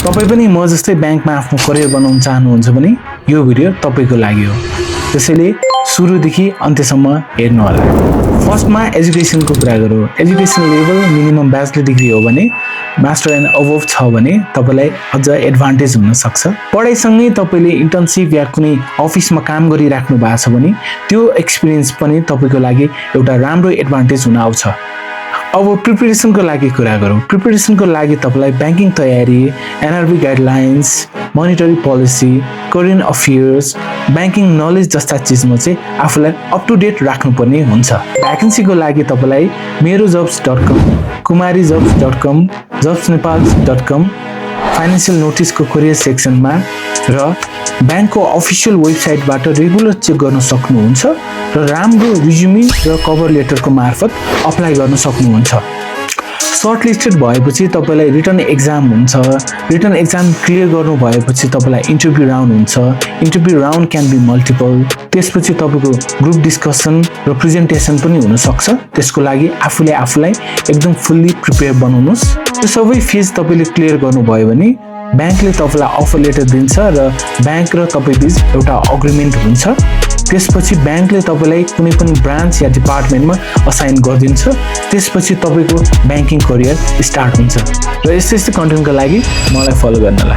तपाई पनि म जस्तै ब्याङ्कमा आफ्नो करियर बनाउन चाहनुहुन्छ भने यो भिडियो तपाईको लागि हो। त्यसैले सुरुदेखि अन्त्यसम्म हेर्नु होला। फर्स्टमा एजुकेसनको कुरा गरौँ। Education level minimum bachelor degree हो भने मास्टर एन्ड अबभ छ भने तपाईलाई अझ एडभान्टेज हुन सक्छ। पढाइसँगै तपाईले इन्टर्नशिप या कुनै अफिसमा काम गरिराख्नु भएको छ भने त्यो एक्सपिरियन्स पनि तपाईको लागि एउटा राम्रो एडभान्टेज हुन आउँछ। अब प्रिपरेसनको लागि कुरा गरौँ। प्रिपरेसनको लागि तपाईलाई ब्याङ्किङ तयारी, NRB guidelines, monetary policy, current affairs, banking knowledge जस्ता चिजमा चाहिँ आफूलाई अप टु डेट राख्नुपर्ने हुन्छ। भ्याकेन्सीको लागि तपाईलाई merojobs.com, kumarijobs.com, jobsnepal.com, financial नोटिसको career सेक्सनमा र ब्याङ्कको अफिसियल वेबसाइटबाट रेगुलर चेक गर्न सक्नुहुन्छ र राम्रो रिज्युमी र कभर लेटरको मार्फत अप्लाई गर्न सक्नुहुन्छ। सर्टलिस्टेड भएपछि तपाईलाई रिटन एक्जाम हुन्छ। रिटन एक्जाम क्लियर गर्नु भएपछि तपाईलाई इन्टरभ्यू राउन्ड हुन्छ। Interview round can be multiple. त्यसपछि तपाईको ग्रुप डिस्कसन र प्रेजेन्टेसन पनि हुन सक्छ। त्यसको लागि आफूलाई एकदम फुल्ली प्रिपेयर बनाउनुस्। त्यो सबै फेज तपाईले क्लियर गर्नुभयो भने ब्याङ्कले तपाईलाई अफर लेटर दिन्छ र ब्याङ्क र तपाईँ बीच एउटा अग्रिमेन्ट हुन्छ। त्यसपछि ब्याङ्कले तपाईलाई कुनै पनि ब्रान्च या डिपार्टमेन्टमा असाइन गरिदिन्छ। त्यसपछि तपाईको ब्याङ्किङ करियर स्टार्ट हुन्छ। र यस्तो कन्टेन्टको लागि मलाई फलो गर्नुहोला।